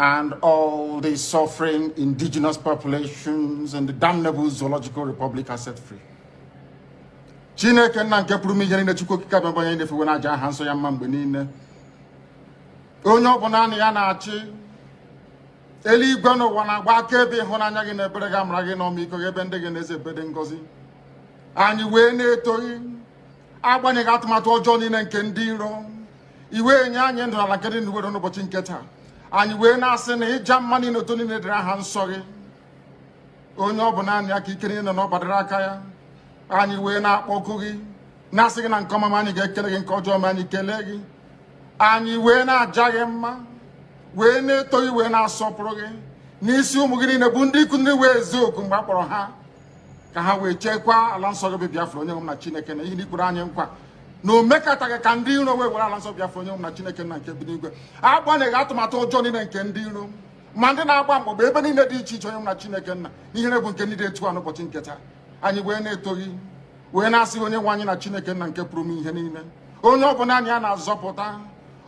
And all the suffering indigenous populations in the damnable zoological republic are set free. Chineke na nke pụrụ m ihe niile Chukwu okike abịa onye na-efe na aja aha nsọ ya mma mgbe niile. Onye ọbụla na ya na-achị eluigwe n'ụwa na-agba akaebe ịhụnanya gị na ebere gị amara gị na ọmịiko gị ebe ndị gị na-eze ebede ngọzi. Anyị wee na-etoghị agbanyeghị atụmatụ ọjọọ niile nke ndị iro. Iwe nye anyị ndụ n'ala nke dị n'uwere n'ụbọchị nke taa. Anyị wee na-asị na ịja mma niile otu niile dịrị aha nsọ gị. Onye ọ bụ naanị aka ike niile na ọ gbadara aka ya. Anyị wee na-akpọku gị na-asị gị na nke ọma anyị ga-ekele gị, nke ọjọọ ma anyị kelee gị. Anyị wee na-aja gị mma, wee na-eto gị, wee na-asọpụrụ gị n'isi ụmụ gị niile bụ ndị ikwu ndị wee ezi oku mgbe a kpọrọ ha ka ha wee chekwaa ala nsọ gị bụ Biafra onye nwe m na Chineke na ihe n'ikpere anyị nkwa na o mekataghị ka ndị iro wee were ala nsọ Biafra onye nwe m na Chineke na nke bi n'igwe. Agbanyeghị atụmatụ ọjọọ niile nke ndị iro ma ndị na-agba mgbagba ebe niile dị iche iche onye nwe m na Chineke nna n'ihere bụ nke ndị dị etu a n'ụbọchị nke taa. Anyị wee na-eto gị, wee na-asị onye nwe anyị na Chineke nna nke pụrụ m ihe niile, onye ọ bụ naanị ya na-azọpụta,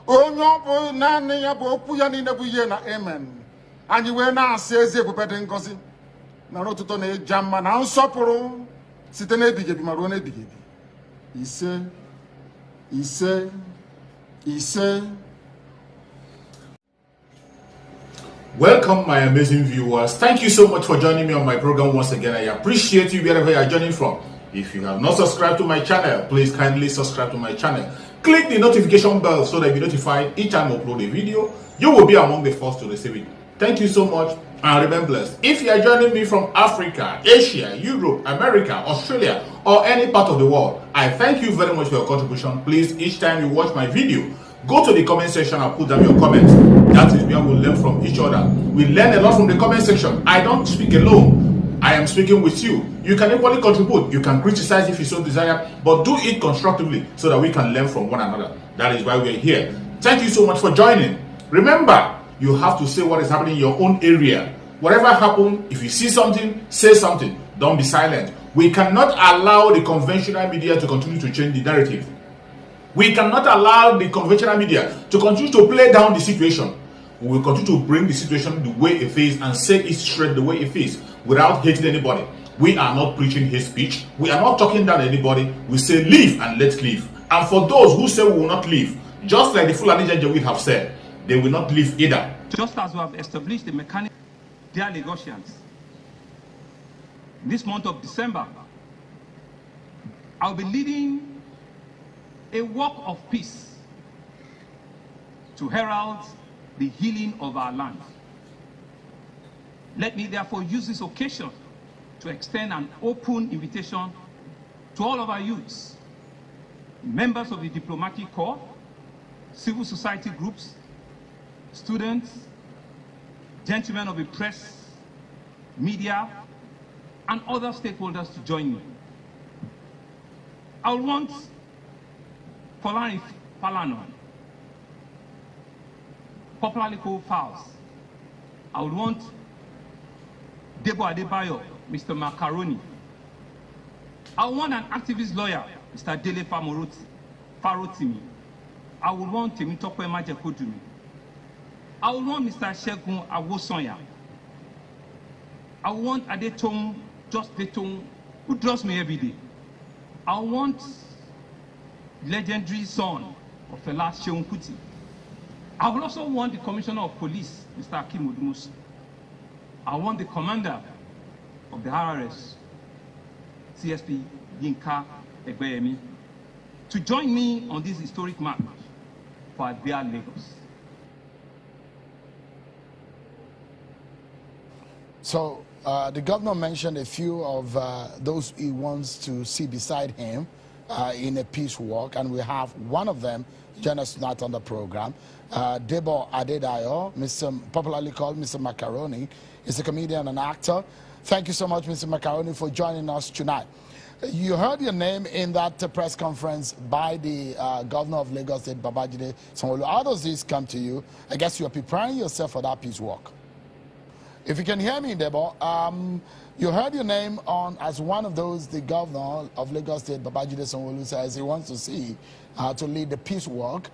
onye ọ bụ naanị ya bụ okwu ya niile bụ ihe na amen. Anyị wee na-asị ezi ebube dị ngọzi na ọtụtụ na ịja mma na nsọpụrụ site n'ebighị ebi ma ruo n'ebighị ebi. Ise ise ise. Welcome, my amazing viewers. Thank you so much for joining me on my program once again. I appreciate you wherever you are joining from. If you have not subscribed to my channel, please kindly subscribe to my channel. Click the notification bell so that you'll be notified each time I upload a video. You will be among the first to receive it. Thank you so much and remain blessed. If you are joining me from Africa, Asia, Europe, America, Australia, or any part of the world, I thank you very much for your contribution. Please, each time you watch my video, go to the comment section and put down your comments. That is where we learn from each other. We learn a lot from the comment section. I don't speak alone. I am speaking with you. You can equally contribute. You can criticize if you so desire, but do it constructively so that we can learn from one another. That is why we are here. Thank you so much for joining. Remember, you have to say what is happening in your own area. Whatever happens, if you see something, say something. Don't be silent. We cannot allow the conventional media to continue to change the narrative. We cannot allow the conventional media to continue to play down the situation. We will continue to bring the situation the way it is and say it straight the way it is without hating anybody. We are not preaching hate speech. We are not talking down anybody. We say leave and let's leave. And for those who say we will not leave, just like the Fulani Janjaweed have said, they will not leave either. Just as we have established the mechanic, dear Lagosians, this month of December, I'll be leading a walk of peace to herald the healing of our land. Let me therefore use this occasion to extend an open invitation to all of our youths, members of the diplomatic corps, civil society groups, students, gentlemen of the press, media, and other stakeholders to join me. I want Polani Palano, popularly called Fowls. I would want Deborah Adida, Mr. Macaroni. I want an activist lawyer, Mr. Dele Farotimi. I would want Temitope Majekodumi. I would want Mr. Shegun Awosonya. I want Adeton, just Deton, who draws me every day. I want legendary son of Fela Seun Kuti. I will also want the Commissioner of Police, Mr. Akim Odumusu. I want the Commander of the RRS, CSP Yinka Egbeyemi, to join me on this historic march for Abia, Lagos. So the governor mentioned a few of those he wants to see beside him in a peace walk, and we have one of them join us tonight on the program. Deborah Adida, popularly called Mr. Macaroni, is a comedian and actor. Thank you so much, Mr. Macaroni, for joining us tonight. You heard your name in that press conference by the governor of Lagos State, Babajide Sanwo-Olu. How does this come to you? I guess you are preparing yourself for that peace walk. If you can hear me, Deborah, you heard your name on as one of those the governor of Lagos State, Babajide Sanwo-Olu, says he wants to see to lead the peace walk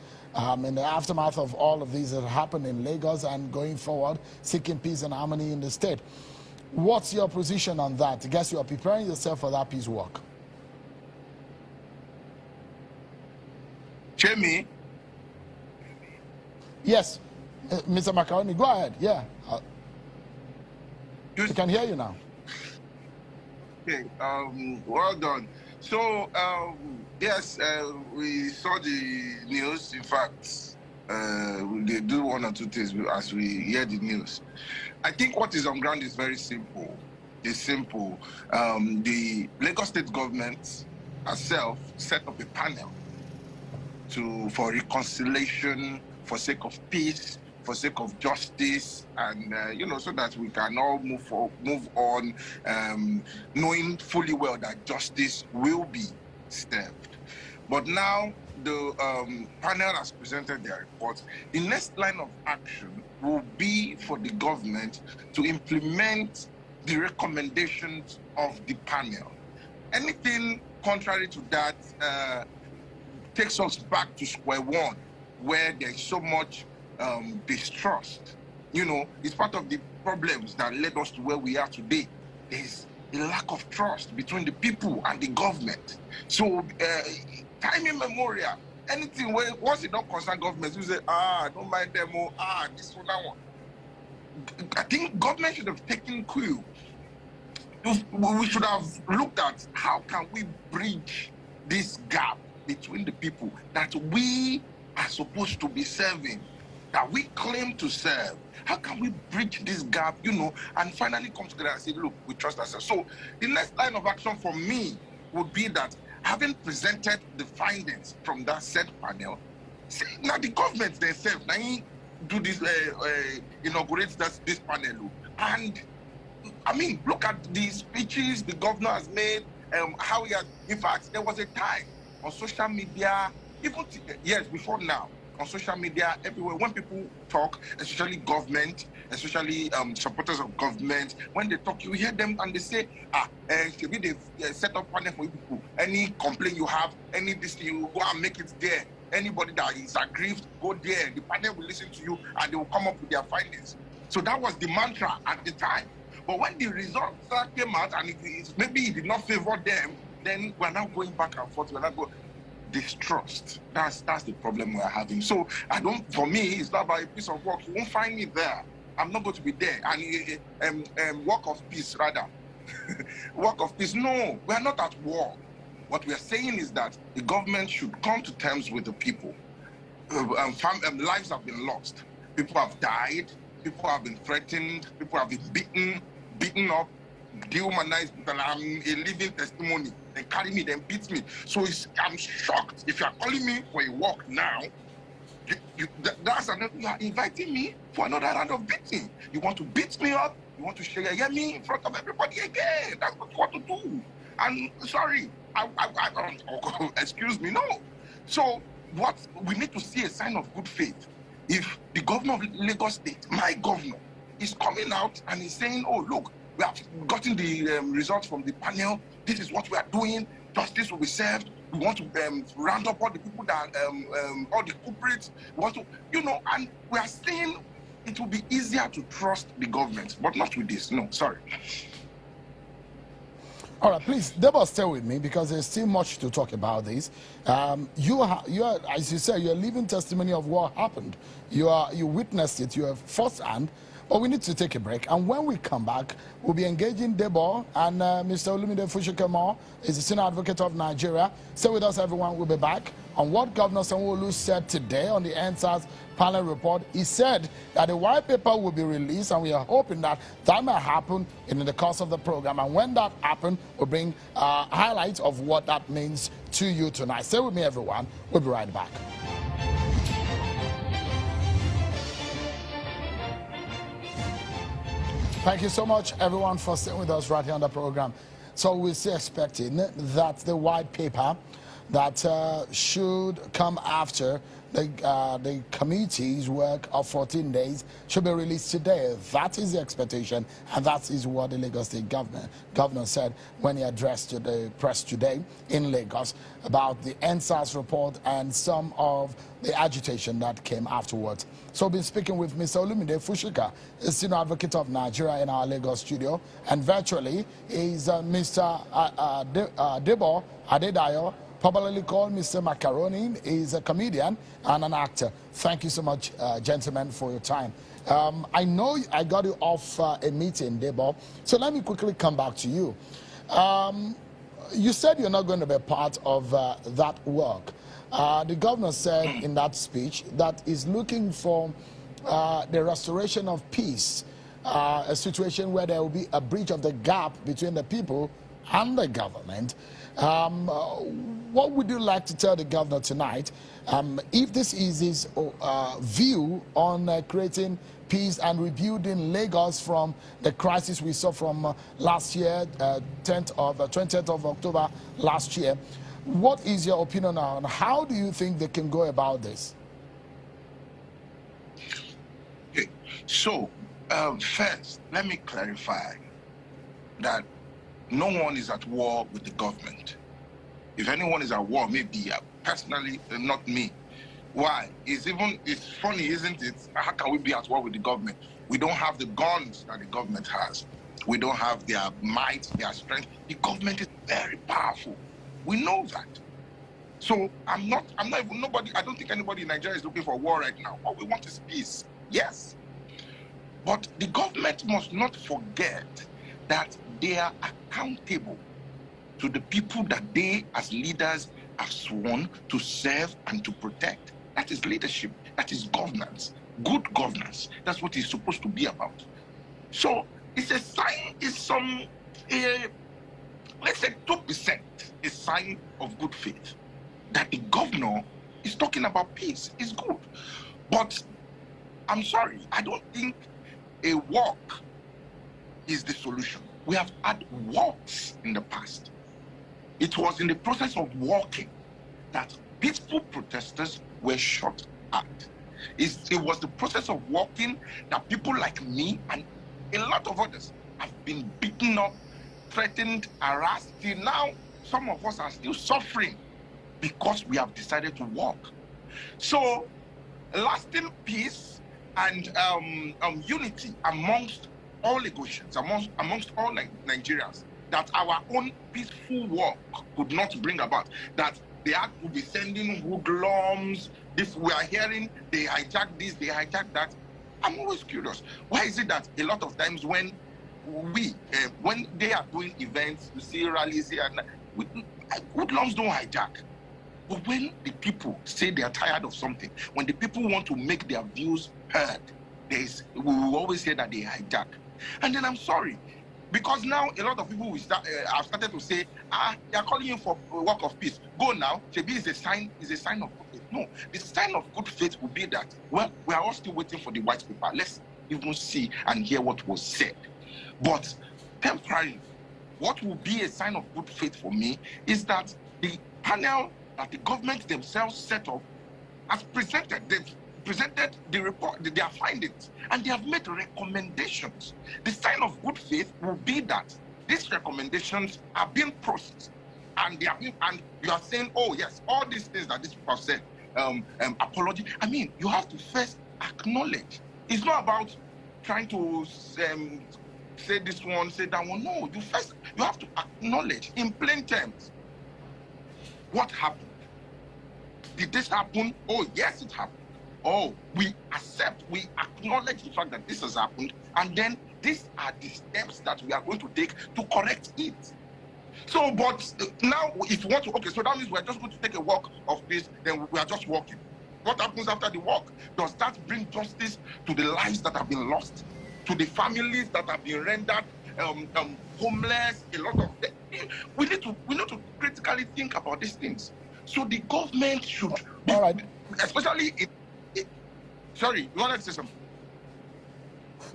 in the aftermath of all of these that happened in Lagos and going forward, seeking peace and harmony in the state. What's your position on that? I guess you are preparing yourself for that peace walk. Jamie? Yes, Mr. Macaroni, go ahead. Yeah. We can hear you now. Okay, well done. So, yes, we saw the news. In fact, they do one or two things as we hear the news. I think what is on ground is very simple. It's simple. The Lagos State government herself set up a panel for reconciliation, for sake of peace, for sake of justice, and so that we can all move on, knowing fully well that justice will be served. But now the panel has presented their report. The next line of action will be for the government to implement the recommendations of the panel. Anything contrary to that takes us back to square one, where there's so much distrust. It's part of the problems that led us to where we are today. There's a lack of trust between the people and the government. So, time immemorial, anything where once it don't concern government, you say, don't mind them, this one, that one. I think government should have taken cue. We should have looked at how can we bridge this gap between the people that we are supposed to be serving, that we claim to serve. How can we bridge this gap, and finally come together and say, look, we trust ourselves. So the next line of action for me would be that, having presented the findings from that said panel, see, now the government themselves, now do this, inaugurate this panel. And I mean, look at the speeches the governor has made, how he has, in fact, there was a time on social media, even years before now, on social media, everywhere, when people talk, especially government, especially supporters of government, when they talk, you hear them and they say, maybe they set up panel for you people. Any complaint you have, any this thing, you go and make it there. Anybody that is aggrieved, go there. The panel will listen to you and they will come up with their findings. So that was the mantra at the time. But when the results came out and maybe it did not favor them, then we're now going back and forth. We're not going distrust. That's the problem we're having. So for me, it's not about a piece of work. You won't find me there. I'm not going to be there. And work of peace, rather. Work of peace. No, we are not at war. What we are saying is that the government should come to terms with the people. Lives have been lost. People have died. People have been threatened. People have been beaten up, dehumanized. I'm a living testimony. They carry me, then beat me. So I'm shocked. If you are calling me for a walk now, you are inviting me for another round of beating. You want to beat me up? You want to share me in front of everybody again? That's what you want to do. And sorry, excuse me, no. So what we need to see a sign of good faith. If the governor of Lagos State, my governor, is coming out and is saying, oh, look, we have gotten the results from the panel. This is what we are doing. Justice will be served. We want to round up all the people that, all the culprits. We want to, and we are saying it will be easier to trust the government, but not with this. No, sorry. All right, please, Deborah, stay with me because there's still much to talk about this. You are, as you said, you're a living testimony of what happened. You witnessed it. You have firsthand. But we need to take a break. And when we come back, we'll be engaging Deborah and Mr. Olympia Fujikamo is the senior advocate of Nigeria. Stay with us, everyone. We'll be back on what Governor Sanwo-Olu said today on the Endsars panel report. He said that the white paper will be released, and we are hoping that that may happen in the course of the program. And when that happens, we'll bring highlights of what that means to you tonight. Stay with me, everyone. We'll be right back. Thank you so much, everyone, for staying with us right here on the program. So we're still expecting that the white paper that should come after the committee's work of 14 days should be released today. That is the expectation, and that is what the Lagos State governor said when he addressed to the press today in Lagos about the Endsars report and some of the agitation that came afterwards. So we've been speaking with Mr. Olympia Fujikamo, a senior advocate of Nigeria in our Lagos studio, and virtually is Mr. Deborah Adida, popularly called Mr. Macaroni, is a comedian and an actor. Thank you so much, gentlemen, for your time. I know I got you off a meeting, Deborah, so let me quickly come back to you. You said you're not going to be part of that work. The governor said in that speech that he's looking for the restoration of peace, a situation where there will be a bridge of the gap between the people and the government. What would you like to tell the governor tonight if this is his view on creating peace and rebuilding Lagos from the crisis we saw from last year, 20th of October last year? What is your opinion on how do you think they can go about this? Okay. So, first, let me clarify that no one is at war with the government. If anyone is at war, maybe personally, not me. Why? It's funny, isn't it? How can we be at war with the government? We don't have the guns that the government has. We don't have their might, their strength. The government is very powerful. We know that. So I'm not even nobody. I don't think anybody in Nigeria is looking for war right now. What we want is peace. Yes. But the government must not forget that they are accountable to the people that they as leaders have sworn to serve and to protect. That is leadership. That is governance. Good governance. That's what it's supposed to be about. So it's a sign, let's say 2%, a sign of good faith. That the governor is talking about peace is good. But I'm sorry, I don't think a walk is the solution. We have had walks in the past. It was in the process of walking that peaceful protesters were shot at. It was the process of walking that people like me and a lot of others have been beaten up, threatened, harassed. Till now, some of us are still suffering because we have decided to walk. So, lasting peace and unity amongst all Lagosians, amongst all Nigerians, that our own peaceful walk could not bring about, that they had to be sending hoodlums. This we are hearing, they hijack this, they hijack that. I'm always curious. Why is it that a lot of times when they are doing events, you see rallies here, hoodlums don't hijack. But when the people say they are tired of something, when the people want to make their views heard, we will always say that they hijack. And then I'm sorry, because now a lot of people have started to say, they are calling you for a work of peace. Go now. Shebi is a sign of good faith. No, the sign of good faith will be that, well, we are all still waiting for the white paper. Let's even see and hear what was said. But temporarily, what will be a sign of good faith for me is that the panel that the government themselves set up has presented. They've presented the report, their findings, and they have made recommendations. The sign of good faith will be that these recommendations are being processed, and and you are saying, oh yes, all these things that these people have said, apology. I mean, you have to first acknowledge. It's not about trying to say this one, say that one. No, you have to acknowledge in plain terms what happened. Did this happen? Oh yes, it happened. Oh, we accept, we acknowledge the fact that this has happened, and then these are the steps that we are going to take to correct it. So, but now if you want to, okay, so that means we're just going to take a walk of peace, then we are just walking. What happens after the work? Does that bring justice to the lives that have been lost, to the families that have been rendered homeless? A lot of them. We need to critically think about these things. So the government should, all right, especially sorry, you wanted to say something?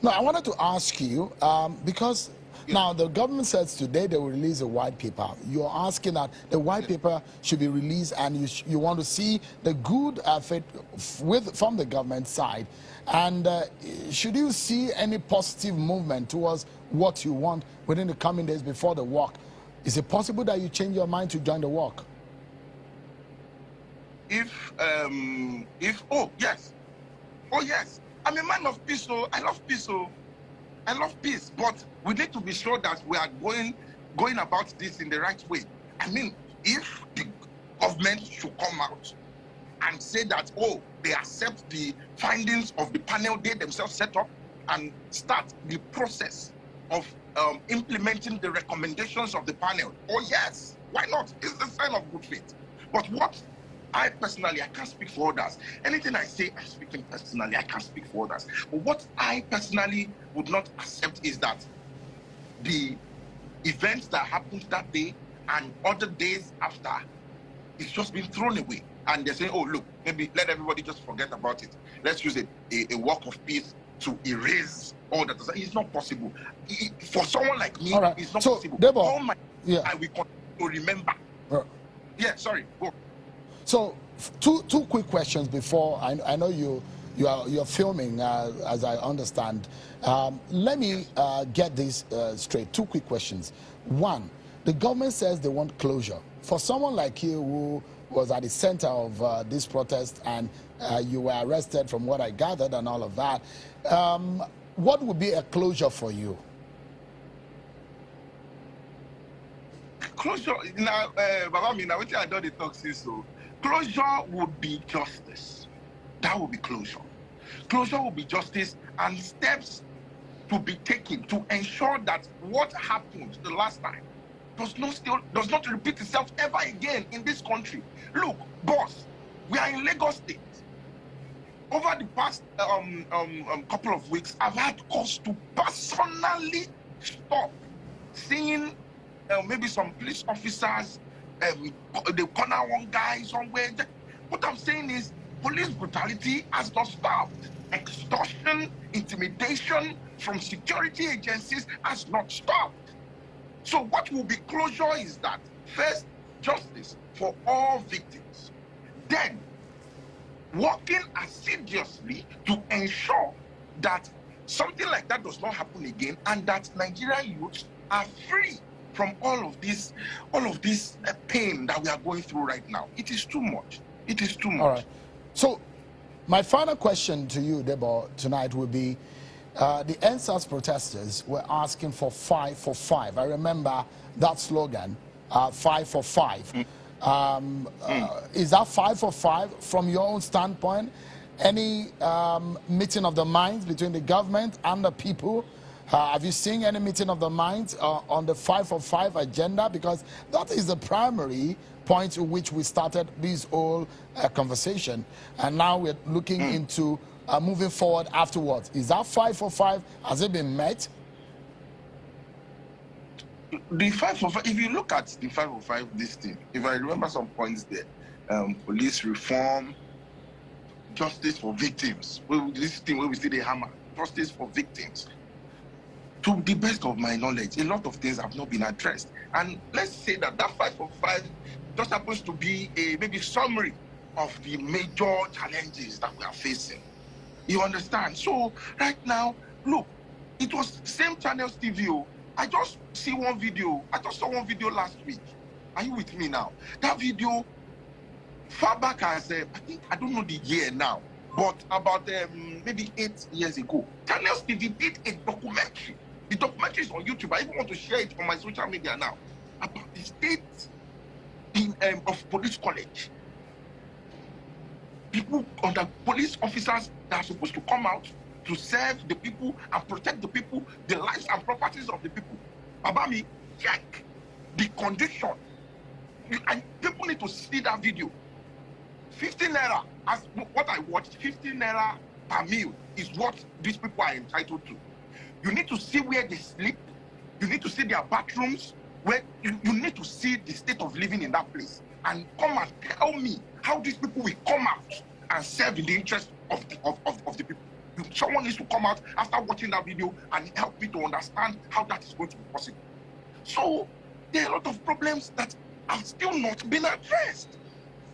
No, I wanted to ask you, because now the government says today they will release a white paper. You're asking that the white paper should be released, and you want to see the good effort from the government side. And should you see any positive movement towards what you want within the coming days before the walk? Is it possible that you change your mind to join the walk? Oh yes, I'm a man of peace, so I love peace, so I love peace, but we need to be sure that we are going about this in the right way. I mean, if the government should come out and say that, oh, they accept the findings of the panel they themselves set up and start the process of implementing the recommendations of the panel, oh yes, why not? It's the sign of good faith. But what I personally, I can't speak for others. Anything I say, I'm speaking personally. I can't speak for others. But what I personally would not accept is that the events that happened that day and other days after, it's just been thrown away. And they're saying, oh, look, maybe let everybody just forget about it. Let's use a walk of peace to erase all that. It's not possible. For someone like me, right. It's not so, possible. Deborah, all my I will continue to remember. Yeah, sorry, go. So two quick questions before I know you're filming as I understand. Let me get this straight. Two quick questions. One, the government says they want closure. For someone like you who was at the center of this protest and you were arrested from what I gathered and all of that, what would be a closure for you? Closure now, Baba, now what I do the talk so. Closure would be justice. That would be closure. Closure would be justice and steps to be taken to ensure that what happened the last time does not repeat itself ever again in this country. Look, boss, we are in Lagos State. Over the past couple of weeks, I've had cause to personally stop seeing maybe some police officers. They corner one guy somewhere. What I'm saying is police brutality has not stopped. Extortion, intimidation from security agencies has not stopped. So what will be closure is that first, justice for all victims. Then, working assiduously to ensure that something like that does not happen again and that Nigerian youths are free from all of this pain that we are going through right now. It is too much. It is too much. All right. So my final question to you, Deborah, tonight would be, the Endsars protesters were asking for 5 for 5. I remember that slogan, 5 for 5. Is that 5 for 5 from your own standpoint? Any meeting of the minds between the government and the people? Have you seen any meeting of the minds on the 5 for 5 agenda? Because that is the primary point to which we started this whole conversation. And now we're looking into moving forward afterwards. Is that 5 for 5? Has it been met? The 5 for 5, if you look at the 5 for 5, this thing, if I remember some points there, police reform, justice for victims. This thing where we see the hammer, justice for victims. To the best of my knowledge, a lot of things have not been addressed. And let's say that 5 for 5 just happens to be a maybe summary of the major challenges that we are facing. You understand? So right now, look, it was same channels TV. I just saw one video last week. Are you with me now? That video, far back as I don't know the year now, but about maybe 8 years ago, channels TV did a documentary. The documentary is on YouTube. I even want to share it on my social media now about the state of police college. People under police officers that are supposed to come out to serve the people and protect the people, the lives and properties of the people. Abami, check the condition. And people need to see that video. 15 naira As what I watched, 15 naira per meal is what these people are entitled to. You need to see where they sleep. You need to see their bathrooms. Where you need to see the state of living in that place, and come and tell me how these people will come out and serve in the interest of the people. Someone needs to come out after watching that video and help me to understand how that is going to be possible. So there are a lot of problems that have still not been addressed.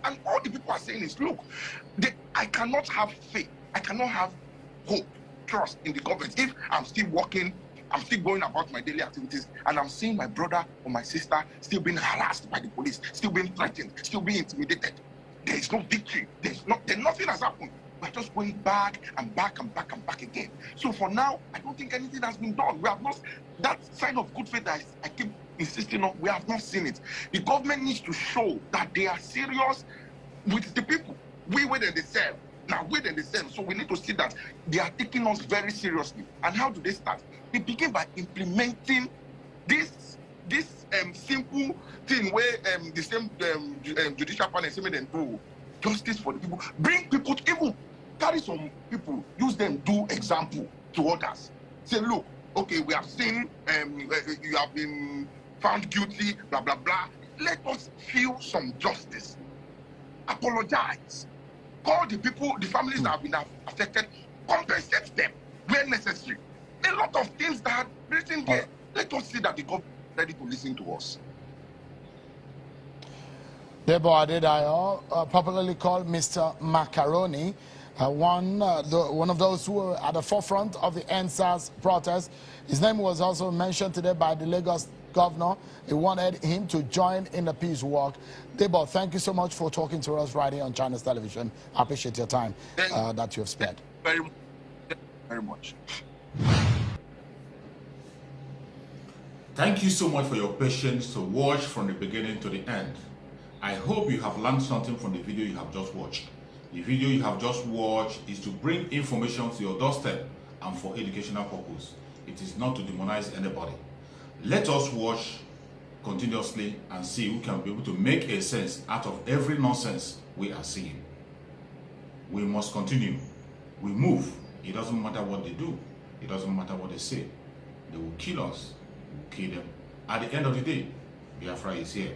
And all the people are saying is, look, I cannot have faith. I cannot have hope, trust in the government if I'm still working, I'm still going about my daily activities, and I'm seeing my brother or my sister still being harassed by the police, still being threatened, still being intimidated. There is no victory. Nothing has happened. We're just going back and back and back and back again. So for now, I don't think anything has been done. We have not, that sign of good faith that I keep insisting on, we have not seen it. The government needs to show that they are serious with the people. We wait and they serve. Now wait and they serve. So we need to see that they are taking us very seriously. And how do they start? They begin by implementing this simple thing where the same judicial panel say they do justice for the people. Bring people to even carry some people, use them, do example to others. Say, look, okay, we have seen you have been found guilty, blah blah blah. Let us feel some justice. Apologize. Call the people, the families that have been affected, compensate them where necessary. A lot of things that are written here. Let us see that the government is ready to listen to us. Deborah Adida, popularly called Mr. Macaroni, one of those who were at the forefront of the Endsars protest. His name was also mentioned today by the Lagos governor. He wanted him to join in the peace walk. Deborah, thank you so much for talking to us right here on China's television. I appreciate your time that you have spent. Very much. Thank you so much for your patience to watch from the beginning to the end. I hope you have learned something from the video you have just watched. The video you have just watched is to bring information to your doorstep and for educational purpose. It is not to demonize anybody. Let us watch continuously and see who can be able to make a sense out of every nonsense we are seeing. We must continue. We move. It doesn't matter what they do. It doesn't matter what they say. They will kill us. We will kill them. At the end of the day, Biafra is here.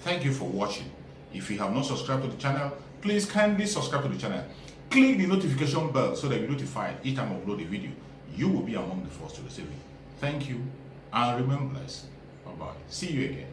Thank you for watching. If you have not subscribed to the channel, please kindly subscribe to the channel. Click the notification bell so that you're notified each time I upload a video. You will be among the first to receive it. Thank you and remain blessed. Bye-bye. See you again.